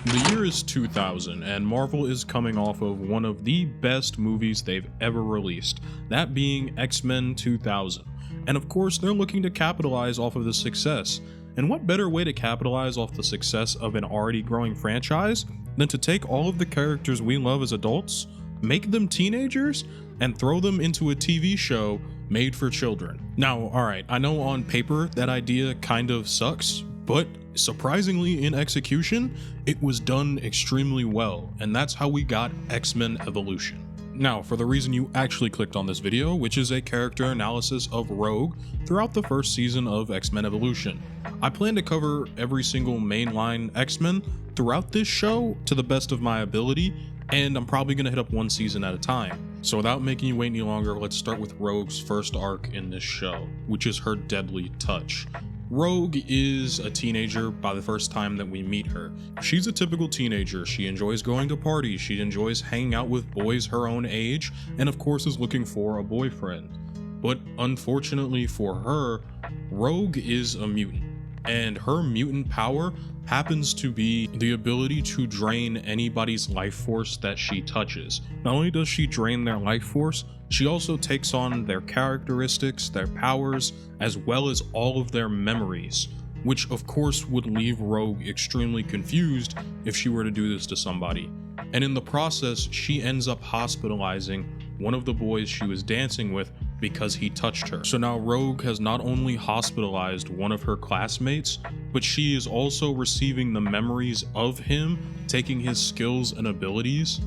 The year is 2000, and Marvel is coming off of one of the best movies they've ever released, that being X-Men 2000. And of course, they're looking to capitalize off of the success. And what better way to capitalize off the success of an already growing franchise than to take all of the characters we love as adults, make them teenagers, and throw them into a TV show made for children. Now, alright, I know on paper that idea kind of sucks, but surprisingly in execution, it was done extremely well, and that's how we got X-Men Evolution. Now, for the reason you actually clicked on this video, which is a character analysis of Rogue throughout the first season of X-Men Evolution. I plan to cover every single mainline X-Men throughout this show to the best of my ability, and I'm probably going to hit up one season at a time. So without making you wait any longer, let's start with Rogue's first arc in this show, which is her deadly touch. Rogue is a teenager by the first time that we meet her. She's a typical teenager. She enjoys going to parties, she enjoys hanging out with boys her own age, and of course is looking for a boyfriend. But unfortunately for her, Rogue is a mutant, and her mutant power happens to be the ability to drain anybody's life force that she touches. Not only does she drain their life force, she also takes on their characteristics, their powers, as well as all of their memories, which of course would leave Rogue extremely confused if she were to do this to somebody. And in the process, she ends up hospitalizing one of the boys she was dancing with because he touched her. So now Rogue has not only hospitalized one of her classmates, but she is also receiving the memories of him, taking his skills and abilities.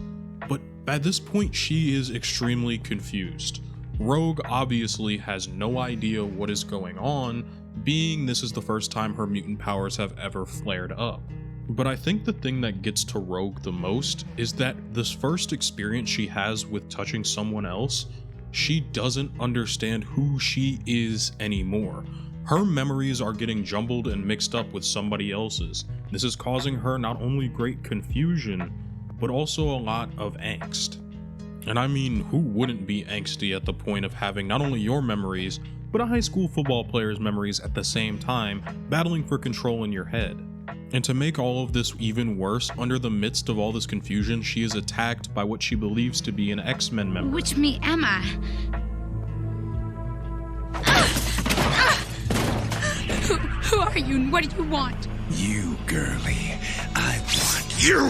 But at this point, she is extremely confused. Rogue obviously has no idea what is going on, being this is the first time her mutant powers have ever flared up. But I think the thing that gets to Rogue the most is that this first experience she has with touching someone else, she doesn't understand who she is anymore. Her memories are getting jumbled and mixed up with somebody else's. This is causing her not only great confusion, but also a lot of angst. And I mean, who wouldn't be angsty at the point of having not only your memories, but a high school football player's memories at the same time, battling for control in your head? And to make all of this even worse, under the midst of all this confusion, she is attacked by what she believes to be an X-Men member. Which me am I? Who are you and what do you want? You, girlie. I want you!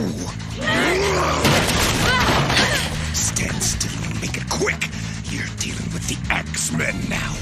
Stand still and make it quick. You're dealing with the X-Men now.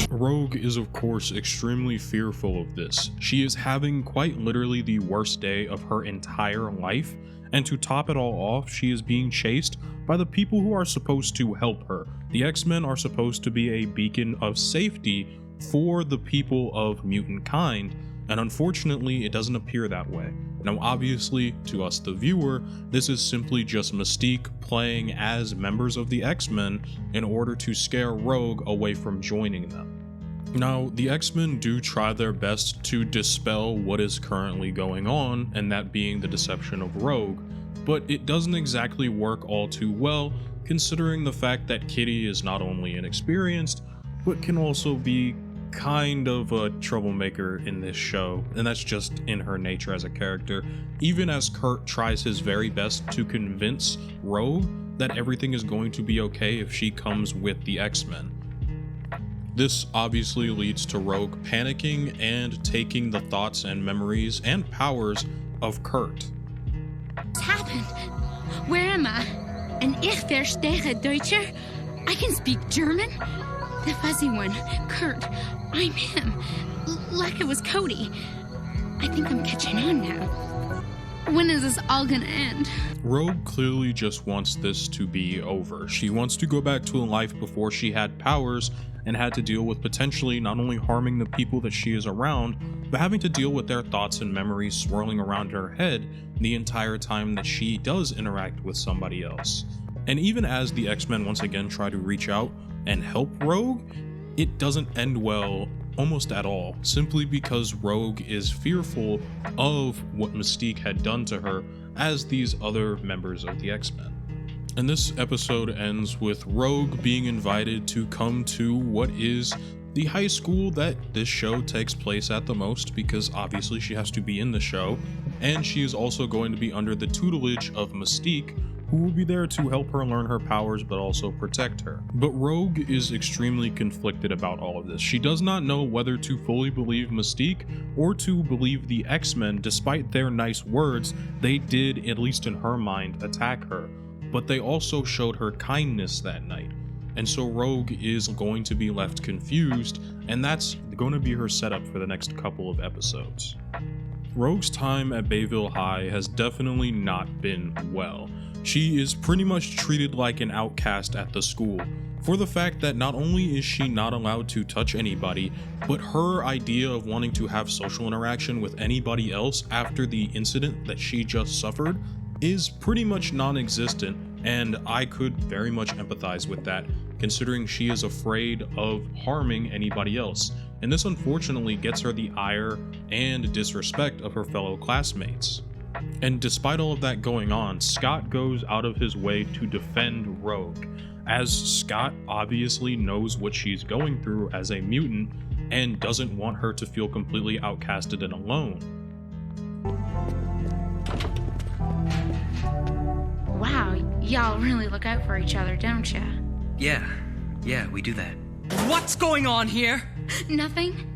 Rogue is of course extremely fearful of this. She is having quite literally the worst day of her entire life, and to top it all off, she is being chased by the people who are supposed to help her. The X-Men are supposed to be a beacon of safety for the people of mutant kind, and unfortunately it doesn't appear that way. Now obviously, to us the viewer, this is simply just Mystique playing as members of the X-Men in order to scare Rogue away from joining them. Now, the X-Men do try their best to dispel what is currently going on, and that being the deception of Rogue, but it doesn't exactly work all too well, considering the fact that Kitty is not only inexperienced, but can also be kind of a troublemaker in this show, and that's just in her nature as a character, even as Kurt tries his very best to convince Rogue that everything is going to be okay if she comes with the X-Men. This obviously leads to Rogue panicking and taking the thoughts and memories and powers of Kurt. What's happened? Where am I? And ich verstehe Deutscher? I can speak German? The fuzzy one, Kurt, I'm him, like it was Cody. I think I'm catching on now. When is this all gonna end? Rogue clearly just wants this to be over. She wants to go back to a life before she had powers and had to deal with potentially not only harming the people that she is around, but having to deal with their thoughts and memories swirling around her head the entire time that she does interact with somebody else. And even as the X-Men once again try to reach out and help Rogue, it doesn't end well almost at all, simply because Rogue is fearful of what Mystique had done to her as these other members of the X-Men. And this episode ends with Rogue being invited to come to what is The high school that this show takes place at the most, because obviously she has to be in the show, and she is also going to be under the tutelage of Mystique, who will be there to help her learn her powers but also protect her. But Rogue is extremely conflicted about all of this. She does not know whether to fully believe Mystique or to believe the X-Men. Despite their nice words, they did, at least in her mind, attack her. But they also showed her kindness that night. And so Rogue is going to be left confused, and that's going to be her setup for the next couple of episodes. Rogue's time at Bayville High has definitely not been well. She is pretty much treated like an outcast at the school, for the fact that not only is she not allowed to touch anybody, but her idea of wanting to have social interaction with anybody else after the incident that she just suffered is pretty much non-existent, and I could very much empathize with that, considering she is afraid of harming anybody else, and this unfortunately gets her the ire and disrespect of her fellow classmates. And despite all of that going on, Scott goes out of his way to defend Rogue, as Scott obviously knows what she's going through as a mutant and doesn't want her to feel completely outcasted and alone. Wow, y'all really look out for each other, don't ya? Yeah, we do that. What's going on here? Nothing?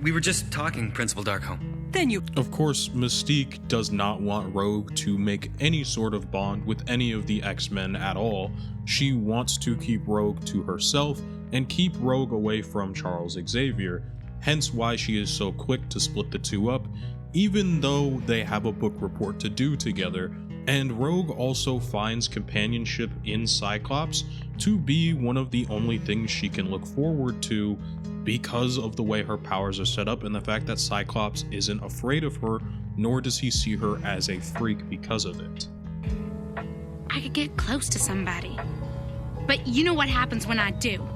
We were just talking, Principal Darkholme. Then you... Of course, Mystique does not want Rogue to make any sort of bond with any of the X-Men at all. She wants to keep Rogue to herself and keep Rogue away from Charles Xavier, hence why she is so quick to split the two up, even though they have a book report to do together. And Rogue also finds companionship in Cyclops to be one of the only things she can look forward to because of the way her powers are set up and the fact that Cyclops isn't afraid of her, nor does he see her as a freak because of it. I could get close to somebody. But you know what happens when I do.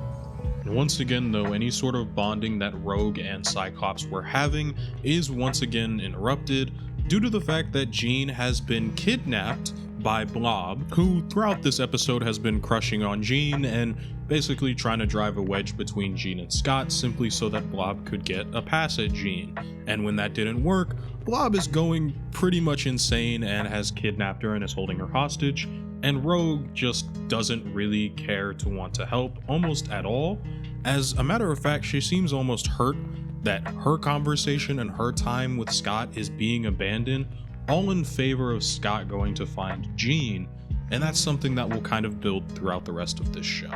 And once again, though, any sort of bonding that Rogue and Cyclops were having is once again interrupted due to the fact that Jean has been kidnapped by Blob, who throughout this episode has been crushing on Jean and basically trying to drive a wedge between Jean and Scott simply so that Blob could get a pass at Jean. And when that didn't work, Blob is going pretty much insane and has kidnapped her and is holding her hostage, and Rogue just doesn't really care to want to help almost at all. As a matter of fact, she seems almost hurt that her conversation and her time with Scott is being abandoned, all in favor of Scott going to find Jean, and that's something that will kind of build throughout the rest of this show.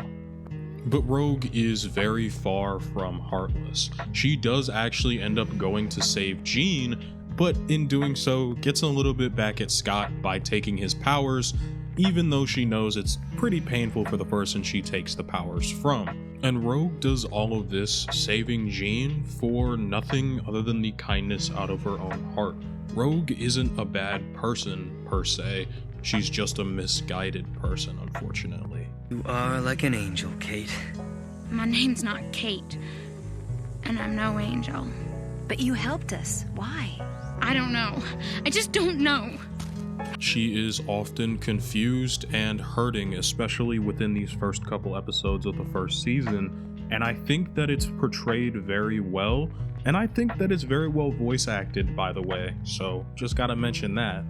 But Rogue is very far from heartless. She does actually end up going to save Jean, but in doing so gets a little bit back at Scott by taking his powers, even though she knows it's pretty painful for the person she takes the powers from. And Rogue does all of this, saving Jean, for nothing other than the kindness out of her own heart. Rogue isn't a bad person, per se. She's just a misguided person, unfortunately. You are like an angel, Kate. My name's not Kate, and I'm no angel. But you helped us. Why? I don't know. I just don't know. She is often confused and hurting, especially within these first couple episodes of the first season, and I think that it's portrayed very well, and I think that it's very well voice acted, by the way, so just gotta mention that.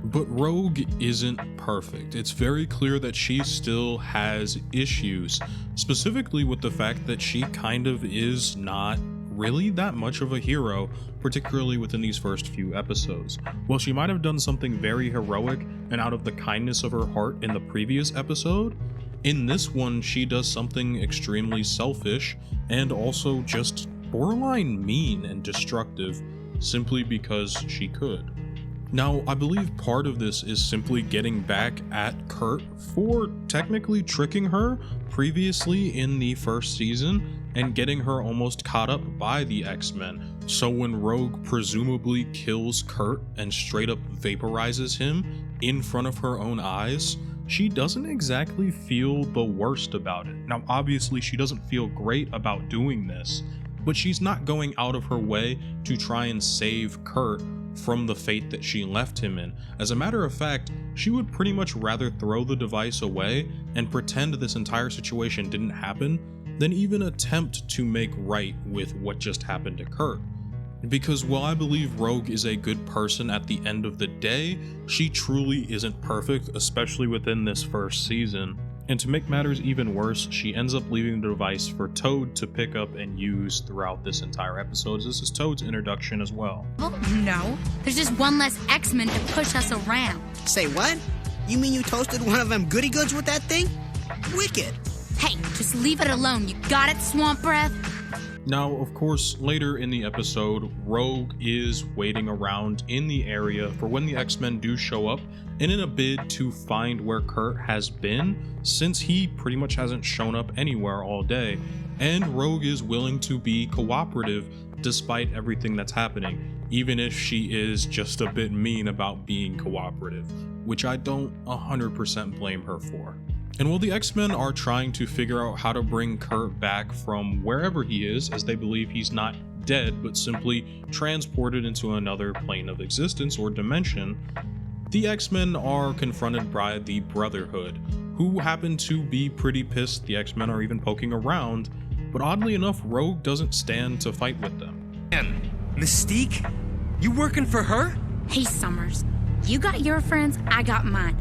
But Rogue isn't perfect. It's very clear that she still has issues, specifically with the fact that she kind of is not really that much of a hero, particularly within these first few episodes. While she might have done something very heroic and out of the kindness of her heart in the previous episode, in this one she does something extremely selfish and also just borderline mean and destructive simply because she could. Now, I believe part of this is simply getting back at Kurt for technically tricking her previously in the first season and getting her almost caught up by the X-Men. So when Rogue presumably kills Kurt and straight up vaporizes him in front of her own eyes, she doesn't exactly feel the worst about it. Now, obviously, she doesn't feel great about doing this, but she's not going out of her way to try and save Kurt from the fate that she left him in. As a matter of fact, she would pretty much rather throw the device away and pretend this entire situation didn't happen than even attempt to make right with what just happened to Kurt. Because while I believe Rogue is a good person at the end of the day, she truly isn't perfect, especially within this first season. And to make matters even worse, she ends up leaving the device for Toad to pick up and use throughout this entire episode. This is Toad's introduction as well. Well, no. There's just one less X-Men to push us around. Say what? You mean you toasted one of them goody goods with that thing? Wicked. Hey, just leave it alone. You got it, Swamp Breath? Now, of course, later in the episode, Rogue is waiting around in the area for when the X-Men do show up, and in a bid to find where Kurt has been, since he pretty much hasn't shown up anywhere all day, and Rogue is willing to be cooperative despite everything that's happening, even if she is just a bit mean about being cooperative, which I don't 100% blame her for. And while the X-Men are trying to figure out how to bring Kurt back from wherever he is, as they believe he's not dead but simply transported into another plane of existence or dimension, the X-Men are confronted by the Brotherhood, who happen to be pretty pissed the X-Men are even poking around, but oddly enough, Rogue doesn't stand to fight with them. Man, Mystique? You working for her? Hey, Summers. You got your friends, I got mine.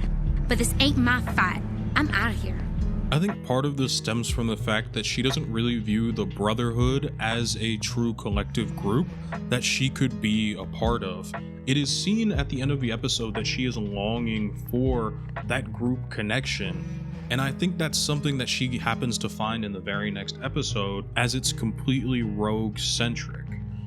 But this ain't my fight. I'm out of here. I think part of this stems from the fact that she doesn't really view the Brotherhood as a true collective group that she could be a part of. It is seen at the end of the episode that she is longing for that group connection, and I think that's something that she happens to find in the very next episode, as it's completely Rogue-centric.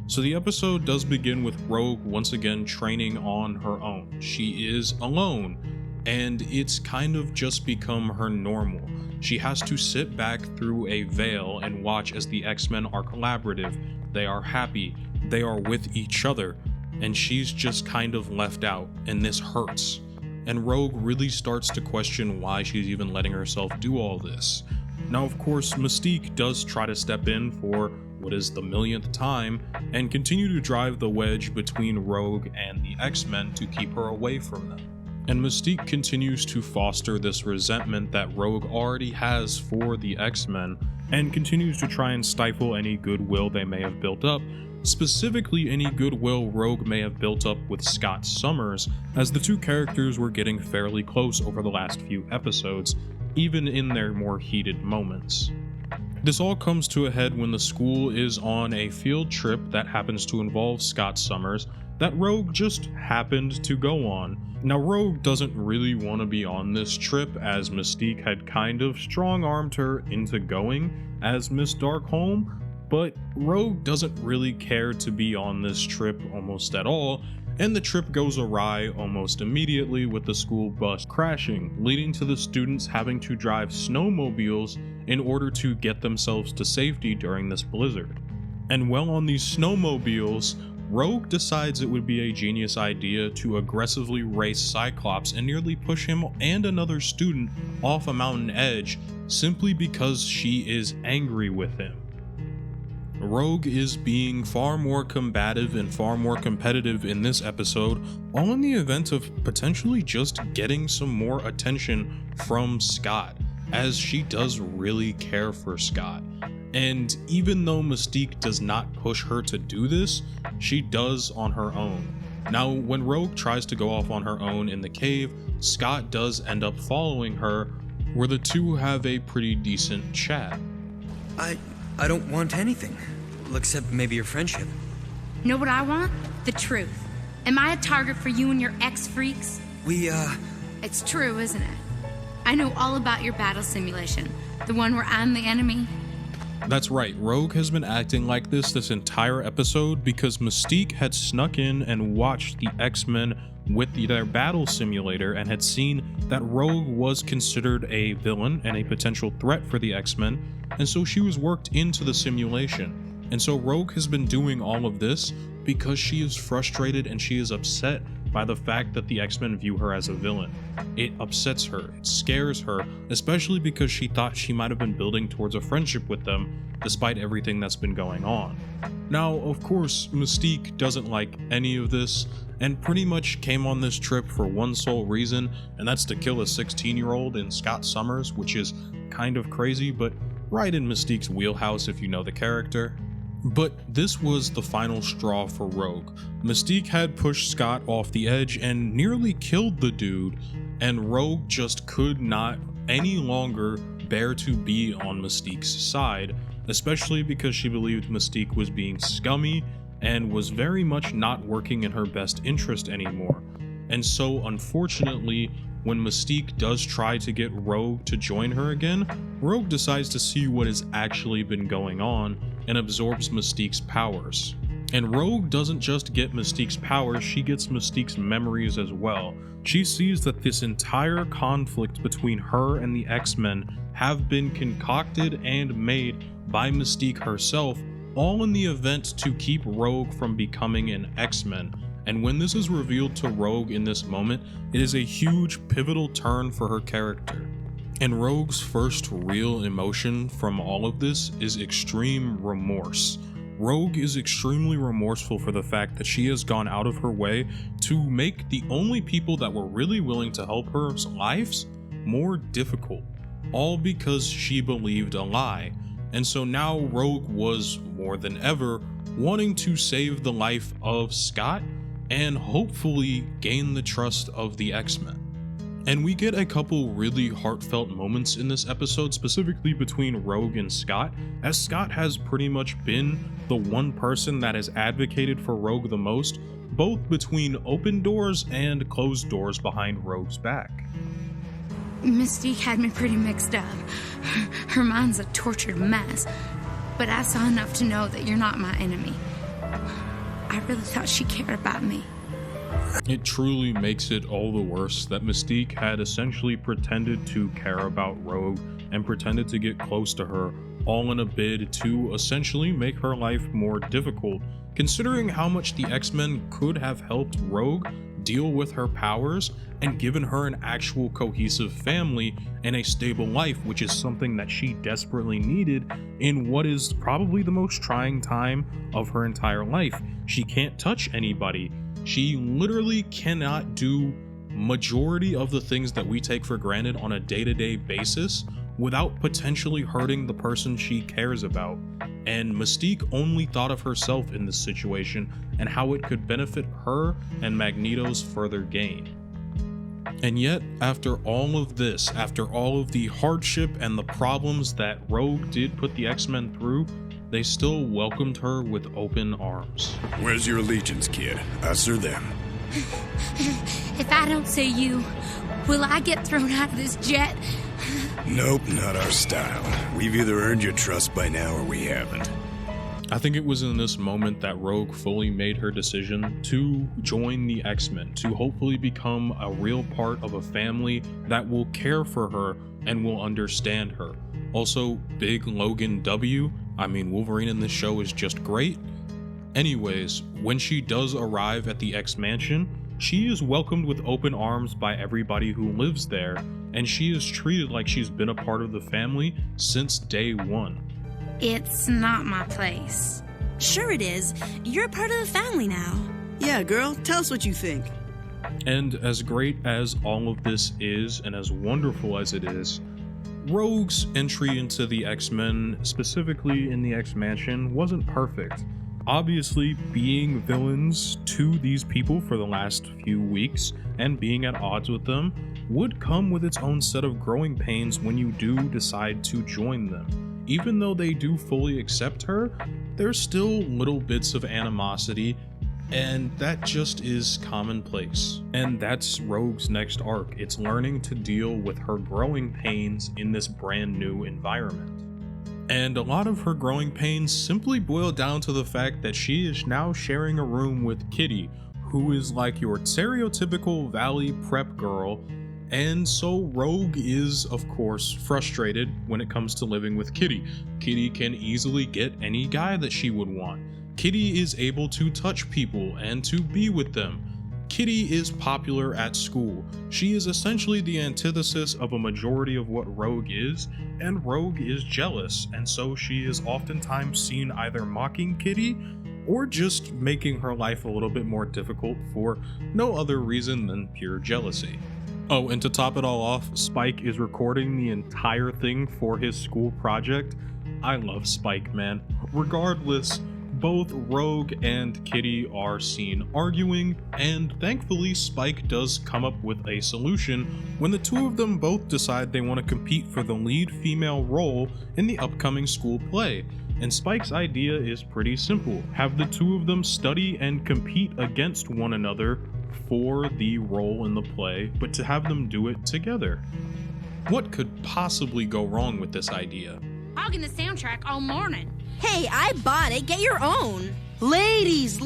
So the episode does begin with Rogue once again training on her own. She is alone, and it's kind of just become her normal. She has to sit back through a veil and watch as the X-Men are collaborative, they are happy, they are with each other, and she's just kind of left out, and this hurts. And Rogue really starts to question why she's even letting herself do all this. Now, of course, Mystique does try to step in for what is the millionth time and continue to drive the wedge between Rogue and the X-Men to keep her away from them. And Mystique continues to foster this resentment that Rogue already has for the X-Men and continues to try and stifle any goodwill they may have built up, specifically any goodwill Rogue may have built up with Scott Summers, as the two characters were getting fairly close over the last few episodes, even in their more heated moments. This all comes to a head when the school is on a field trip that happens to involve Scott Summers that Rogue just happened to go on. Now, Rogue doesn't really want to be on this trip, as Mystique had kind of strong-armed her into going as Miss Darkholme, but Rogue doesn't really care to be on this trip almost at all, and the trip goes awry almost immediately with the school bus crashing, leading to the students having to drive snowmobiles in order to get themselves to safety during this blizzard. And while on these snowmobiles, Rogue decides it would be a genius idea to aggressively race Cyclops and nearly push him and another student off a mountain edge simply because she is angry with him. Rogue is being far more combative and far more competitive in this episode, all in the event of potentially just getting some more attention from Scott, as she does really care for Scott. And even though Mystique does not push her to do this, she does on her own. Now, when Rogue tries to go off on her own in the cave, Scott does end up following her, where the two have a pretty decent chat. I don't want anything. Well, except maybe your friendship. Know what I want? The truth. Am I a target for you and your ex-freaks? It's true, isn't it? I know all about your battle simulation. The one where I'm the enemy. That's right, Rogue has been acting like this entire episode because Mystique had snuck in and watched the X-Men with their battle simulator and had seen that Rogue was considered a villain and a potential threat for the X-Men, and so she was worked into the simulation. And so Rogue has been doing all of this because she is frustrated and she is upset by the fact that the X-Men view her as a villain. It upsets her, it scares her, especially because she thought she might have been building towards a friendship with them despite everything that's been going on. Now, of course, Mystique doesn't like any of this and pretty much came on this trip for one sole reason, and that's to kill a 16-year-old in Scott Summers, which is kind of crazy, but right in Mystique's wheelhouse if you know the character. But this was the final straw for Rogue. Mystique had pushed Scott off the edge and nearly killed the dude, and Rogue just could not any longer bear to be on Mystique's side, especially because she believed Mystique was being scummy and was very much not working in her best interest anymore. And so unfortunately, when Mystique does try to get Rogue to join her again, Rogue decides to see what has actually been going on and absorbs Mystique's powers. And Rogue doesn't just get Mystique's powers, she gets Mystique's memories as well. She sees that this entire conflict between her and the X-Men have been concocted and made by Mystique herself, all in the event to keep Rogue from becoming an X-Men. And when this is revealed to Rogue in this moment, it is a huge pivotal turn for her character. And Rogue's first real emotion from all of this is extreme remorse. Rogue is extremely remorseful for the fact that she has gone out of her way to make the only people that were really willing to help her lives more difficult, all because she believed a lie. And so now Rogue was more than ever wanting to save the life of Scott and hopefully gain the trust of the X-Men. And we get a couple really heartfelt moments in this episode, specifically between Rogue and Scott, as Scott has pretty much been the one person that has advocated for Rogue the most, both between open doors and closed doors behind Rogue's back. Mystique had me pretty mixed up. Her mind's a tortured mess, but I saw enough to know that you're not my enemy. I really thought she cared about me. It truly makes it all the worse that Mystique had essentially pretended to care about Rogue and pretended to get close to her, all in a bid to essentially make her life more difficult, considering how much the X-Men could have helped Rogue deal with her powers and given her an actual cohesive family and a stable life, which is something that she desperately needed in what is probably the most trying time of her entire life. She can't touch anybody. She literally cannot do majority of the things that we take for granted on a day-to-day basis without potentially hurting the person she cares about. And Mystique only thought of herself in this situation and how it could benefit her and Magneto's further gain. And yet, after all of this, after all of the hardship and the problems that Rogue did put the X-Men through, they still welcomed her with open arms. Where's your allegiance, kid? Us or them? If I don't say you, will I get thrown out of this jet? Nope, not our style. We've either earned your trust by now or we haven't. I think it was in this moment that Rogue fully made her decision to join the X-Men, to hopefully become a real part of a family that will care for her and will understand her. Also, big Logan W. I mean, Wolverine in this show is just great. Anyways, when she does arrive at the X-Mansion, she is welcomed with open arms by everybody who lives there, and she is treated like she's been a part of the family since day one. It's not my place. Sure it is. You're a part of the family now. Yeah, girl, tell us what you think. And as great as all of this is, and as wonderful as it is, Rogue's entry into the X-Men, specifically in the X-Mansion, wasn't perfect. Obviously, being villains to these people for the last few weeks and being at odds with them would come with its own set of growing pains when you do decide to join them. Even though they do fully accept her, there's still little bits of animosity, and that just is commonplace. And that's Rogue's next arc. It's learning to deal with her growing pains in this brand new environment. And a lot of her growing pains simply boil down to the fact that she is now sharing a room with Kitty, who is like your stereotypical Valley prep girl. And so Rogue is, of course, frustrated when it comes to living with Kitty. Kitty can easily get any guy that she would want. Kitty is able to touch people and to be with them. Kitty is popular at school. She is essentially the antithesis of a majority of what Rogue is, and Rogue is jealous, and so she is oftentimes seen either mocking Kitty or just making her life a little bit more difficult for no other reason than pure jealousy. Oh, and to top it all off, Spike is recording the entire thing for his school project. I love Spike, man. Regardless, both Rogue and Kitty are seen arguing, and thankfully Spike does come up with a solution when the two of them both decide they want to compete for the lead female role in the upcoming school play. And Spike's idea is pretty simple. Have the two of them study and compete against one another for the role in the play, but to have them do it together. What could possibly go wrong with this idea? Hogging the soundtrack all morning. Hey, I bought it. Get your own. Ladies,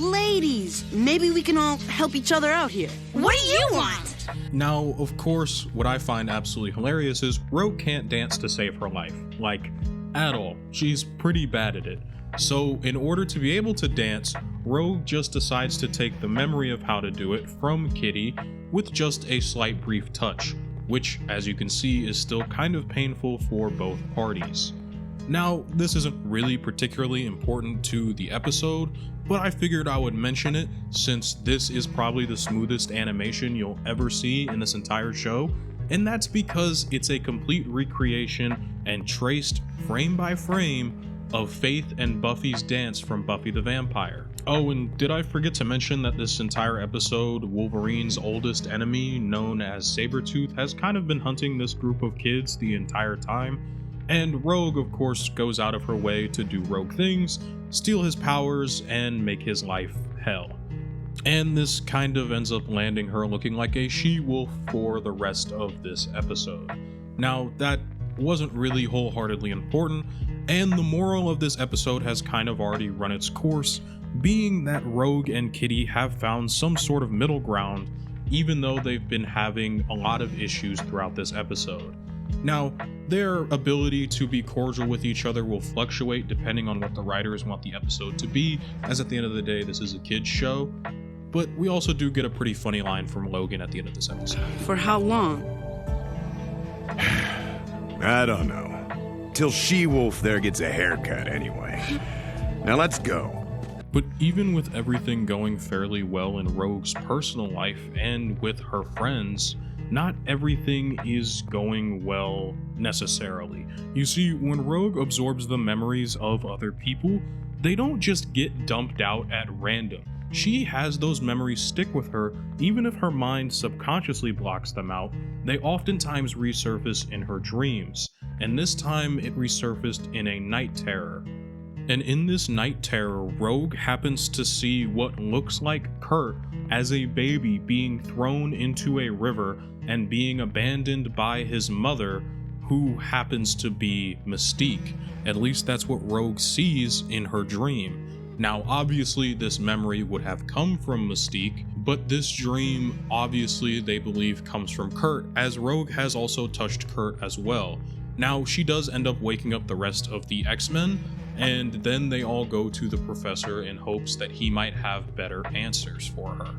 maybe we can all help each other out here. What do you want? Now, of course, what I find absolutely hilarious is Rogue can't dance to save her life. Like, at all. She's pretty bad at it. So, in order to be able to dance, Rogue just decides to take the memory of how to do it from Kitty with just a slight brief touch, which, as you can see, is still kind of painful for both parties. Now, this isn't really particularly important to the episode, but I figured I would mention it since this is probably the smoothest animation you'll ever see in this entire show, and that's because it's a complete recreation and traced frame by frame of Faith and Buffy's dance from Buffy the Vampire. Oh, and did I forget to mention that this entire episode, Wolverine's oldest enemy, known as Sabretooth, has kind of been hunting this group of kids the entire time? And Rogue, of course, goes out of her way to do rogue things, steal his powers, and make his life hell. And this kind of ends up landing her looking like a she-wolf for the rest of this episode. Now, that wasn't really wholeheartedly important, and the moral of this episode has kind of already run its course, being that Rogue and Kitty have found some sort of middle ground, even though they've been having a lot of issues throughout this episode. Now, their ability to be cordial with each other will fluctuate depending on what the writers want the episode to be, as at the end of the day, this is a kid's show. But we also do get a pretty funny line from Logan at the end of this episode. For how long? I don't know. Till She-Wolf there gets a haircut anyway. Now let's go. But even with everything going fairly well in Rogue's personal life and with her friends, not everything is going well necessarily. You see, when Rogue absorbs the memories of other people, they don't just get dumped out at random. She has those memories stick with her, even if her mind subconsciously blocks them out. They oftentimes resurface in her dreams, and this time it resurfaced in a night terror. And in this night terror, Rogue happens to see what looks like Kurt as a baby being thrown into a river and being abandoned by his mother, who happens to be Mystique. At least that's what Rogue sees in her dream. Now, obviously, this memory would have come from Mystique, but this dream, obviously, they believe comes from Kurt, as Rogue has also touched Kurt as well. Now, she does end up waking up the rest of the X-Men, and then they all go to the professor in hopes that he might have better answers for her,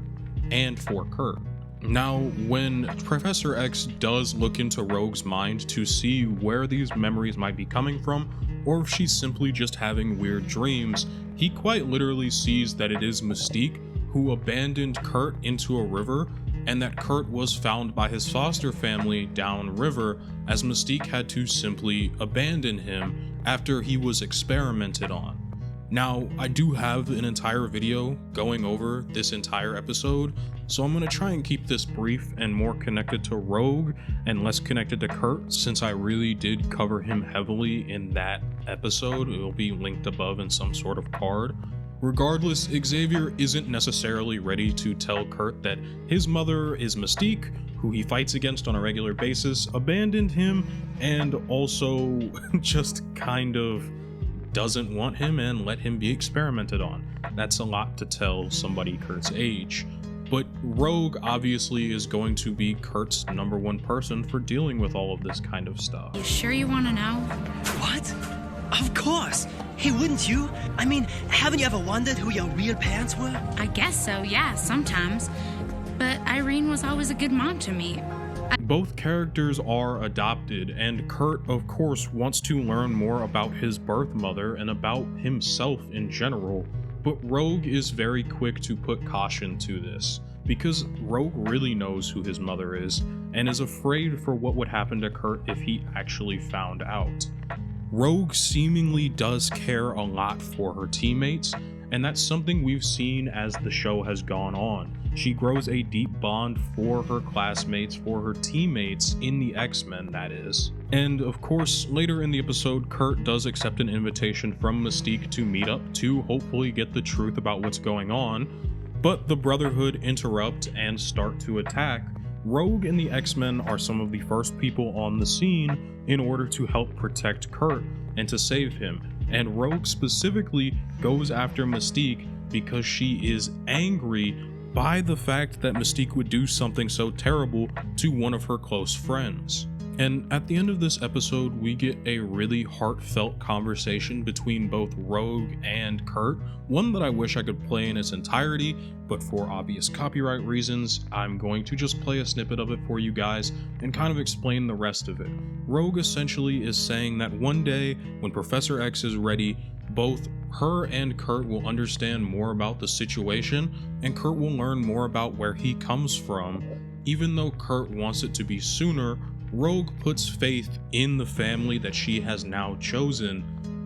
and for Kurt. Now, when Professor X does look into Rogue's mind to see where these memories might be coming from, or if she's simply just having weird dreams, he quite literally sees that it is Mystique who abandoned Kurt into a river, and that Kurt was found by his foster family downriver, as Mystique had to simply abandon him after he was experimented on. Now, I do have an entire video going over this entire episode, so I'm going to try and keep this brief and more connected to Rogue and less connected to Kurt, since I really did cover him heavily in that episode. It will be linked above in some sort of card. Regardless, Xavier isn't necessarily ready to tell Kurt that his mother is Mystique, who he fights against on a regular basis, abandoned him, and also just kind of doesn't want him and let him be experimented on. That's a lot to tell somebody Kurt's age. But Rogue obviously is going to be Kurt's number one person for dealing with all of this kind of stuff. You sure you want to know? What? Of course. Hey, wouldn't you? I mean, haven't you ever wondered who your real parents were? I guess so, yeah, sometimes. But Irene was always a good mom to me. Both characters are adopted, and Kurt, of course, wants to learn more about his birth mother and about himself in general, but Rogue is very quick to put caution to this. because Rogue really knows who his mother is and is afraid for what would happen to Kurt if he actually found out. Rogue seemingly does care a lot for her teammates, and that's something we've seen as the show has gone on. She grows a deep bond for her classmates, for her teammates in the X-Men, that is. And of course, later in the episode, Kurt does accept an invitation from Mystique to meet up to hopefully get the truth about what's going on, but the Brotherhood interrupt and start to attack. Rogue and the X-Men are some of the first people on the scene in order to help protect Kurt and to save him. And Rogue specifically goes after Mystique because she is angry by the fact that Mystique would do something so terrible to one of her close friends. And at the end of this episode, we get a really heartfelt conversation between both Rogue and Kurt, one that I wish I could play in its entirety, but for obvious copyright reasons, I'm going to just play a snippet of it for you guys and kind of explain the rest of it. Rogue essentially is saying that one day, when Professor X is ready, both her and Kurt will understand more about the situation, and Kurt will learn more about where he comes from. Even though Kurt wants it to be sooner, Rogue puts faith in the family that she has now chosen,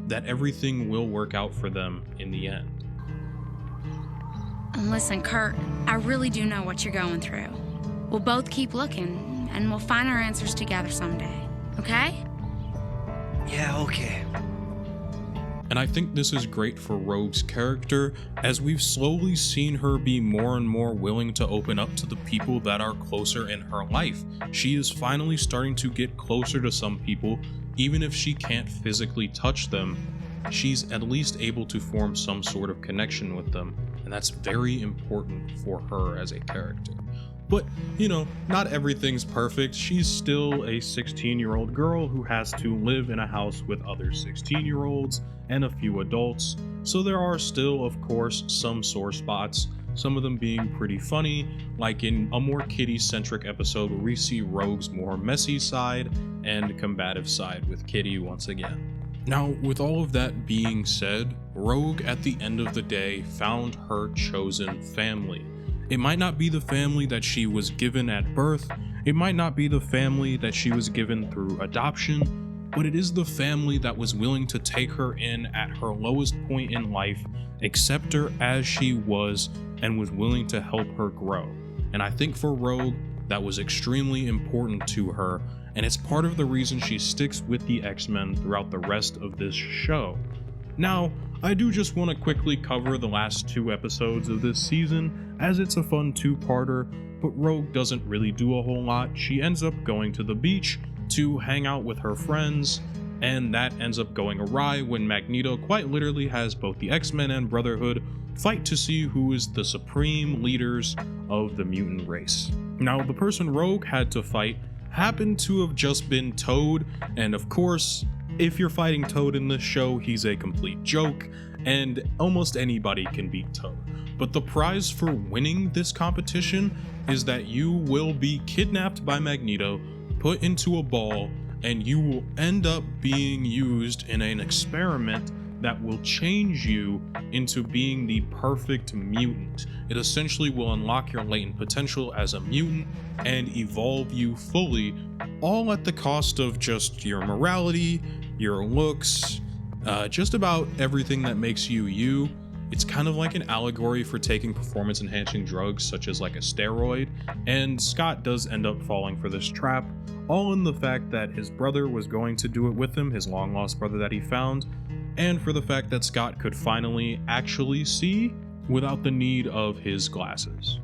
that everything will work out for them in the end. Listen, Kurt, I really do know what you're going through. We'll both keep looking, and we'll find our answers together someday, okay? Yeah, okay. And I think this is great for Rogue's character, as we've slowly seen her be more and more willing to open up to the people that are closer in her life. She is finally starting to get closer to some people, even if she can't physically touch them. She's at least able to form some sort of connection with them, and that's very important for her as a character. But, not everything's perfect. She's still a 16-year-old girl who has to live in a house with other 16-year-olds and a few adults, so there are still, of course, some sore spots, some of them being pretty funny, like in a more Kitty-centric episode where we see Rogue's more messy side and combative side with Kitty once again. Now, with all of that being said, Rogue at the end of the day found her chosen family. It might not be the family that she was given at birth, it might not be the family that she was given through adoption, but it is the family that was willing to take her in at her lowest point in life, accept her as she was, and was willing to help her grow. And I think for Rogue, that was extremely important to her, and it's part of the reason she sticks with the X-Men throughout the rest of this show. Now, I do just want to quickly cover the last 2 episodes of this season, as it's a fun 2-parter, but Rogue doesn't really do a whole lot. She ends up going to the beach to hang out with her friends, and that ends up going awry when Magneto quite literally has both the X-Men and Brotherhood fight to see who is the supreme leaders of the mutant race. Now, the person Rogue had to fight happened to have just been Toad, and of course, if you're fighting Toad in this show, he's a complete joke, and almost anybody can beat Toad. But the prize for winning this competition is that you will be kidnapped by Magneto, put into a ball, and you will end up being used in an experiment that will change you into being the perfect mutant. It essentially will unlock your latent potential as a mutant and evolve you fully, all at the cost of just your morality, your looks, just about everything that makes you you. It's kind of like an allegory for taking performance enhancing drugs such as like a steroid, and Scott does end up falling for this trap, all in the fact that his brother was going to do it with him, his long lost brother that he found, and for the fact that Scott could finally actually see without the need of his glasses.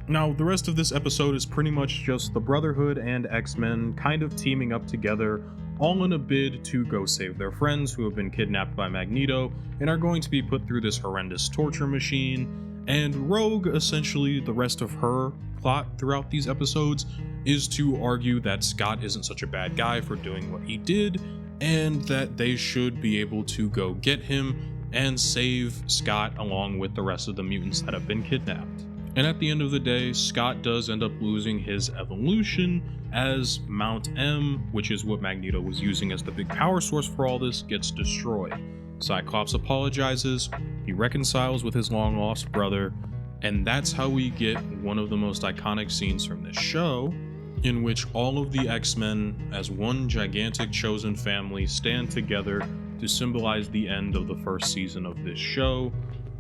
Now, the rest of this episode is pretty much just the Brotherhood and X-Men kind of teaming up together, all in a bid to go save their friends who have been kidnapped by Magneto and are going to be put through this horrendous torture machine. And Rogue, essentially the rest of her plot throughout these episodes, is to argue that Scott isn't such a bad guy for doing what he did, and that they should be able to go get him and save Scott along with the rest of the mutants that have been kidnapped. And at the end of the day, Scott does end up losing his evolution as Mount M, which is what Magneto was using as the big power source for all this, gets destroyed. Cyclops apologizes, he reconciles with his long-lost brother, And that's how we get one of the most iconic scenes from this show, in which all of the X-Men as one gigantic chosen family stand together to symbolize the end of the first season of this show,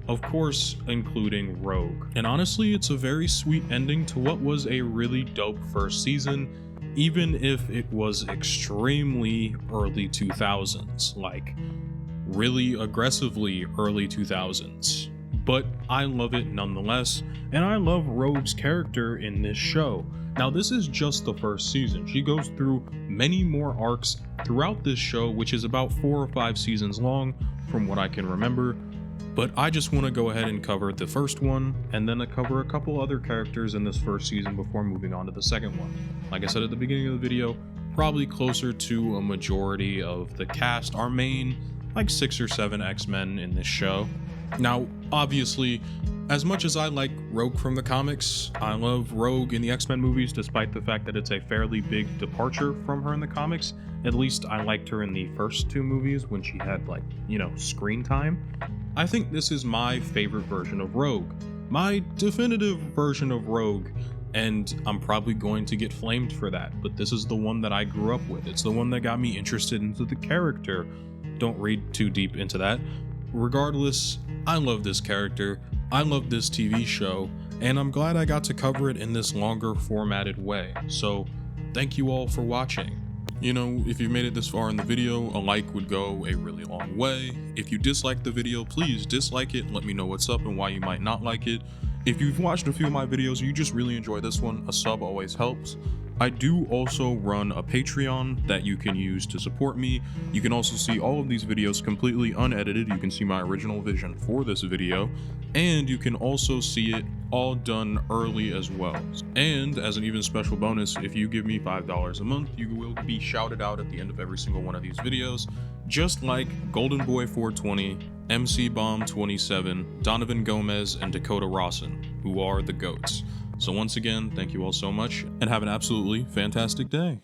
of course including Rogue. And honestly, it's a very sweet ending to what was a really dope first season, even if it was extremely early 2000s, like really aggressively early 2000s. But I love it nonetheless, and I love Rogue's character in this show. Now, this is just the first season. She goes through many more arcs throughout this show, which is about 4 or 5 seasons long from what I can remember. But I just want to go ahead and cover the first one, and then cover a couple other characters in this first season before moving on to the second one. Like I said at the beginning of the video, probably closer to a majority of the cast, our main, like 6 or 7 X-Men in this show. Now, obviously, as much as I like Rogue from the comics, I love Rogue in the X-Men movies, despite the fact that it's a fairly big departure from her in the comics. At least I liked her in the first 2 movies when she had, like, you know, screen time. I think this is my favorite version of Rogue, my definitive version of Rogue, and I'm probably going to get flamed for that, but this is the one that I grew up with. It's the one that got me interested into the character. Don't read too deep into that. Regardless, I love this character, I love this TV show, and I'm glad I got to cover it in this longer formatted way. So thank you all for watching. You know, if you've made it this far in the video, a like would go a really long way. If you dislike the video, please dislike it and let me know what's up and why you might not like it. If you've watched a few of my videos and you just really enjoy this one, a sub always helps. I do also run a Patreon that you can use to support me. You can also see all of these videos completely unedited. You can see my original vision for this video, and you can also see it all done early as well. And as an even special bonus, if you give me $5 a month, you will be shouted out at the end of every single one of these videos, just like Golden Boy 420, MC Bomb 27, Donovan Gomez, and Dakota Rawson, who are the GOATs. So once again, thank you all so much, and have an absolutely fantastic day.